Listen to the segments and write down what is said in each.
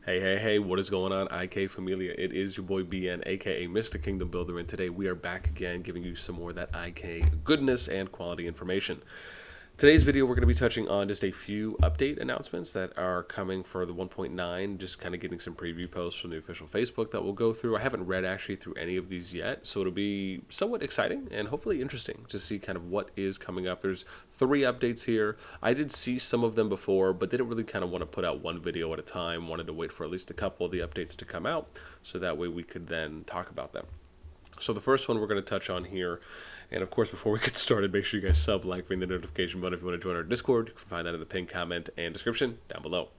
Hey, what is going on, IK Familia? It is your boy BN, aka Mr. Kingdom Builder, and today we are back again giving you some more of that IK goodness and quality information. Today's video, we're going to be touching on just a few update announcements that are coming for the 1.9, just kind of getting some preview posts from the official Facebook that we'll go through. I haven't read actually through any of these yet, so it'll be somewhat exciting and hopefully interesting to see kind of what is coming up. There's 3 updates here. I did see some of them before, but didn't really kind of want to put out one video at a time. Wanted to wait for at least a couple of the updates to come out, so that way we could then talk about them. So the first one we're going to touch on here, and of course before we get started, make sure you guys like, ring the notification button if you want to join our Discord. You can find that in the pinned comment and description down below.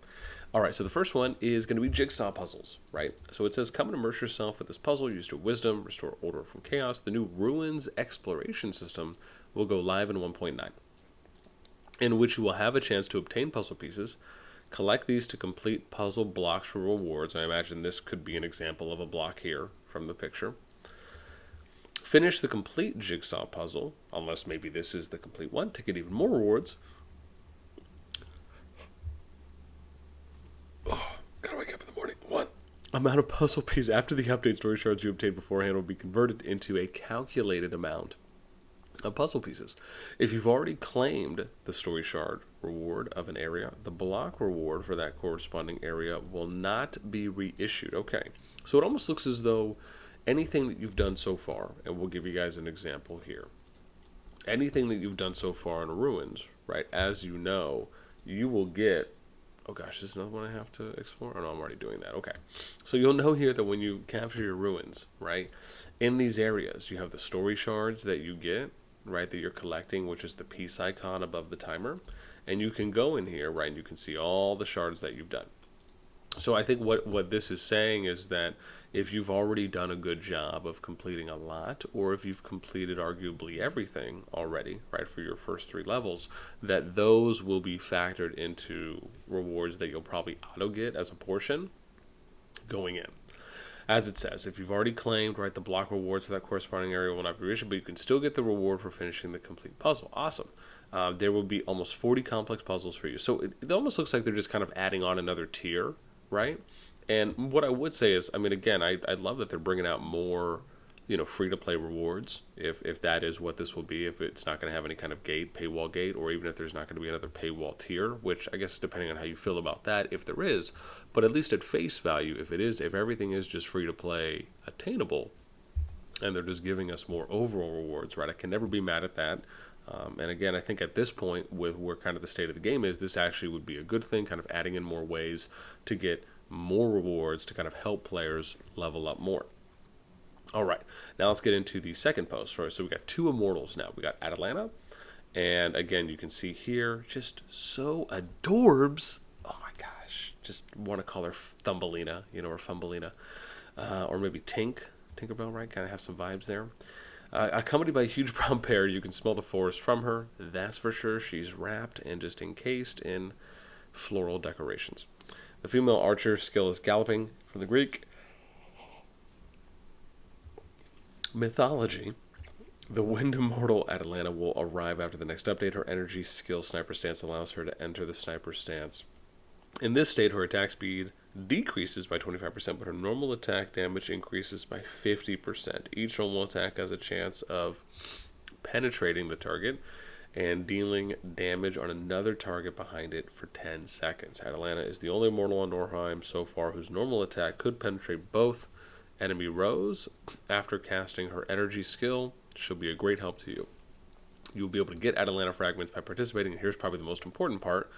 Alright, so the first one is going to be jigsaw puzzles, right? So it says, come and immerse yourself with this puzzle, use your wisdom, restore order from chaos. The new Ruins exploration system will go live in 1.9, in which you will have a chance to obtain puzzle pieces, collect these to complete puzzle blocks for rewards. I imagine this could be an example of a block here from the picture. Finish the complete jigsaw puzzle, unless maybe this is the complete one, to get even more rewards. Oh, gotta wake up in the morning. 1. Amount of puzzle pieces after the update. Story shards you obtained beforehand will be converted into a calculated amount of puzzle pieces. If you've already claimed the story shard reward of an area, the block reward for that corresponding area will not be reissued. Okay, so it almost looks as though anything that you've done so far, and we'll give you guys an example here. Anything that you've done so far in Ruins, right, as you know, you will get... Oh gosh, this is another one I have to explore? Oh no, I'm already doing that. Okay. So you'll know here that when you capture your Ruins, right, in these areas, you have the story shards that you get, right, that you're collecting, which is the peace icon above the timer. And you can go in here, right, and you can see all the shards that you've done. So I think what this is saying is that if you've already done a good job of completing a lot, or if you've completed arguably everything already, right, for your first 3 levels, that those will be factored into rewards that you'll probably auto get as a portion going in. As it says, if you've already claimed, right, the block rewards for that corresponding area will not be reissued, but you can still get the reward for finishing the complete puzzle. Awesome. There will be almost 40 complex puzzles for you. So it almost looks like they're just kind of adding on another tier, right? And what I would say is, I mean, again, I love that they're bringing out more, free-to-play rewards, if that is what this will be, if it's not going to have any kind of paywall gate, or even if there's not going to be another paywall tier, which I guess depending on how you feel about that, if there is, but at least at face value, if everything is just free-to-play attainable, and they're just giving us more overall rewards, right, I can never be mad at that. And again, I think at this point, with where kind of the state of the game is, this actually would be a good thing, kind of adding in more ways to get more rewards to kind of help players level up more. All right, now let's get into the second post. Right, so we got 2 Immortals now. We got Atalanta, and again, you can see here, just so adorbs. Oh my gosh, just want to call her Thumbelina, or Fumbelina, or maybe Tinkerbell, right? Kind of have some vibes there. Accompanied by a huge brown bear, you can smell the forest from her. That's for sure. She's wrapped and just encased in floral decorations. The female archer skill is galloping, from the Greek mythology. The Wind Immortal Atalanta will arrive after the next update. Her energy skill sniper stance allows her to enter the sniper stance. In this state, her attack speed decreases by 25%, but her normal attack damage increases by 50%. Each normal attack has a chance of penetrating the target and dealing damage on another target behind it for 10 seconds. Atalanta is the only immortal on Norheim so far whose normal attack could penetrate both enemy rows. After casting her energy skill, she'll be a great help to you. You'll be able to get Atalanta fragments by participating, and here's probably the most important part,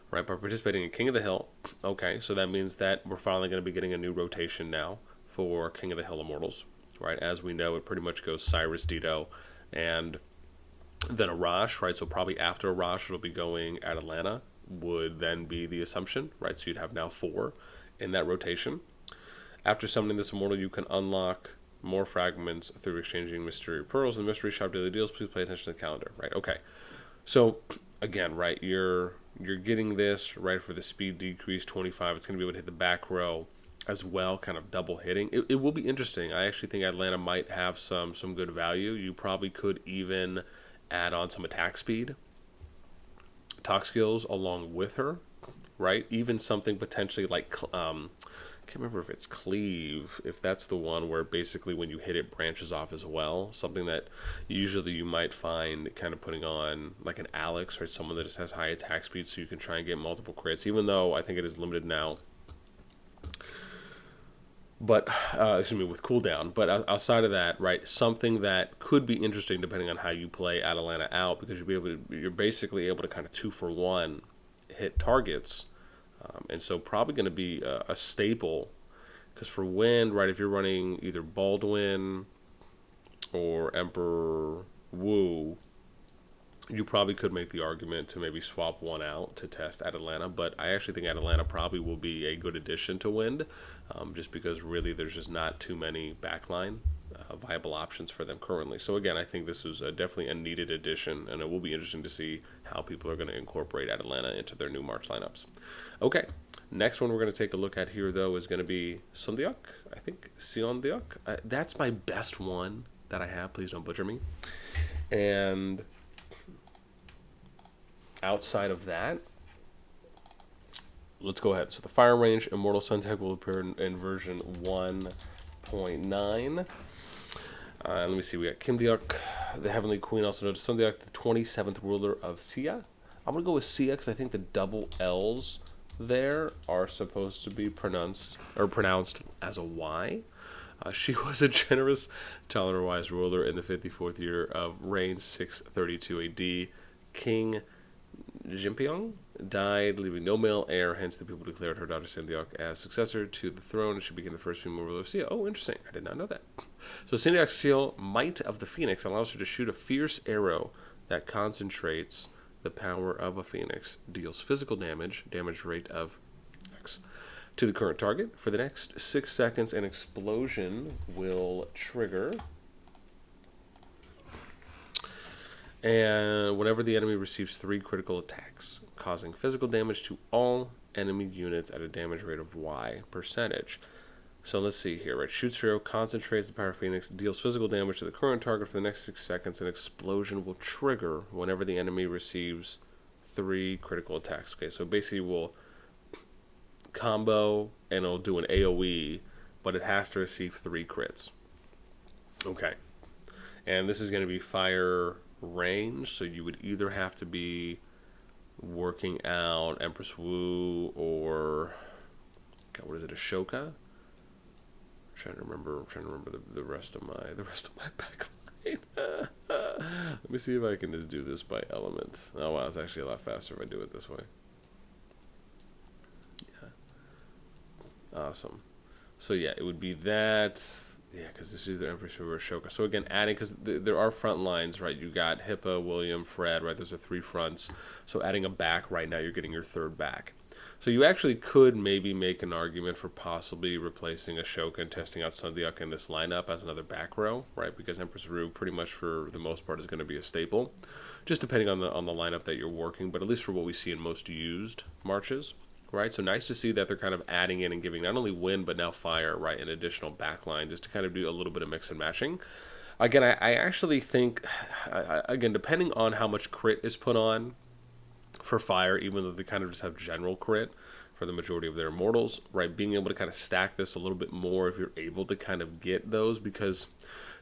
right, by participating in King of the Hill. Okay, so that means that we're finally going to be getting a new rotation now for King of the Hill Immortals, right? As we know, it pretty much goes Cyrus, Dido, and then Arash, right? So probably after Arash, it'll be going Atalanta, would then be the assumption, right? So you'd have now 4 in that rotation. After summoning this Immortal, you can unlock more fragments through exchanging Mystery Pearls and Mystery Shop daily deals. Please pay attention to the calendar, right? Okay, so again, right, you're getting this, right, for the speed decrease 25. It's going to be able to hit the back row as well, kind of double hitting. It will be interesting. I actually think Atalanta might have some good value. You probably could even add on some attack speed, talk skills along with her, right? Even something potentially like, I can't remember if it's Cleave, if that's the one where basically when you hit it branches off as well. Something that usually you might find kind of putting on like an Alex or someone that just has high attack speed so you can try and get multiple crits, even though I think it is limited now. But, excuse me, with cooldown. But outside of that, right, something that could be interesting depending on how you play Atalanta out, because you're basically able to kind of 2-for-1 hit targets. And so probably going to be a staple, because for wind, right, if you're running either Baldwin or Emperor Wu, you probably could make the argument to maybe swap one out to test Atalanta. But I actually think Atalanta probably will be a good addition to wind, just because really there's just not too many backline viable options for them currently. So again, I think this is definitely a needed addition, and it will be interesting to see how people are going to incorporate Atalanta into their new March lineups. Okay, next one we're going to take a look at here, though, is going to be Sundiok. I think Siondiok. That's my best one that I have. Please don't butcher me. And outside of that, let's go ahead. So the Fire Range Immortal Sundiok will appear in version 1.9. Let me see. We got Kimdiok, the Heavenly Queen, also known as Sundiok, the 27th ruler of Sia. I'm going to go with Sia because I think the double L's there are supposed to be pronounced as a Y. She was a generous, talent-wise ruler in the 54th year of reign, 632 AD. King Jinpyong died, leaving no male heir. Hence, the people declared her daughter Sundiok as successor to the throne, and she became the first female ruler of Sia. Oh, interesting. I did not know that. So Sundiok's seal, Might of the Phoenix, allows her to shoot a fierce arrow that concentrates the power of a phoenix, deals physical damage rate of X, to the current target. For the next 6 seconds, an explosion will trigger. And whenever the enemy receives 3 critical attacks, causing physical damage to all enemy units at a damage rate of Y percentage. So let's see here, right? Shoots hero, concentrates the power of Phoenix, deals physical damage to the current target for the next 6 seconds. An explosion will trigger whenever the enemy receives 3 critical attacks. Okay, so basically we'll combo and it'll do an AoE, but it has to receive 3 crits. Okay. And this is going to be fire range, so you would either have to be working out Empress Wu or what is it, Ashoka? I'm trying to remember the rest of my backline. Let me see if I can just do this by element. Oh wow, it's actually a lot faster if I do it this way. Yeah. Awesome. So yeah, it would be that. Yeah, because this is the Empress or Ashoka. So again, adding, because there are front lines, right? You got Hippa, William, Fred, right? Those are 3 fronts. So adding a back right now, you're getting your 3rd back. So you actually could maybe make an argument for possibly replacing Ashoka and testing out Sundiok in this lineup as another back row, right? Because Empress Ru pretty much for the most part is going to be a staple, just depending on the lineup that you're working. But at least for what we see in most used marches. Right, so nice to see that they're kind of adding in and giving not only wind but now fire, right, an additional backline just to kind of do a little bit of mix and matching. Again, I actually think, again, depending on how much crit is put on for fire, even though they kind of just have general crit for the majority of their immortals, right, being able to kind of stack this a little bit more if you're able to kind of get those, because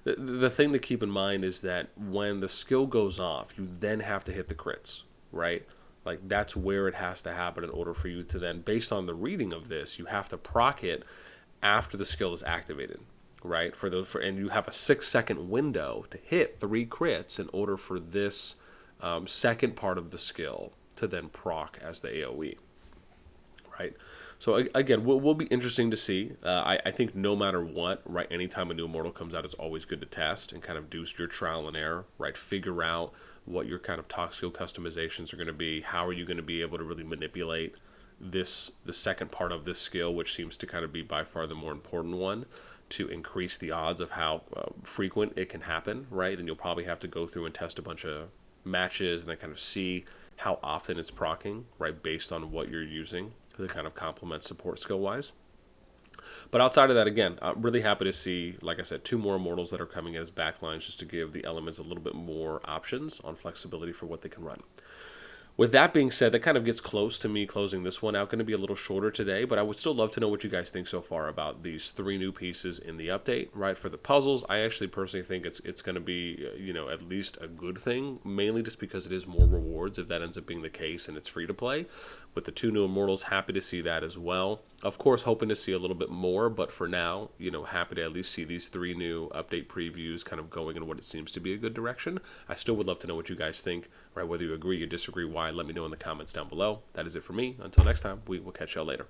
the thing to keep in mind is that when the skill goes off, you then have to hit the crits, right? Like, that's where it has to happen in order for you to then, based on the reading of this, you have to proc it after the skill is activated, right? And you have a 6-second window to hit 3 crits in order for this second part of the skill to then proc as the AoE, right? So again, will be interesting to see. I think no matter what, right, anytime a new Immortal comes out, it's always good to test and kind of do your trial and error, right? Figure out what your kind of talk skill customizations are going to be. How are you going to be able to really manipulate the second part of this skill, which seems to kind of be by far the more important one, to increase the odds of how frequent it can happen, right? And you'll probably have to go through and test a bunch of matches and then kind of see how often it's proccing, right, based on what you're using to kind of complement support skill-wise. But outside of that, again, I'm really happy to see, like I said, 2 more Immortals that are coming as backlines just to give the elements a little bit more options on flexibility for what they can run. With that being said, that kind of gets close to me closing this one out. Going to be a little shorter today, but I would still love to know what you guys think so far about these 3 new pieces in the update. Right, for the puzzles, I actually personally think it's going to be at least a good thing, mainly just because it is more rewards if that ends up being the case and it's free to play. With the 2 new Immortals, happy to see that as well. Of course, hoping to see a little bit more, but for now, happy to at least see these 3 new update previews kind of going in what it seems to be a good direction. I still would love to know what you guys think, right? Whether you agree or disagree, why, let me know in the comments down below. That is it for me. Until next time, we will catch y'all later.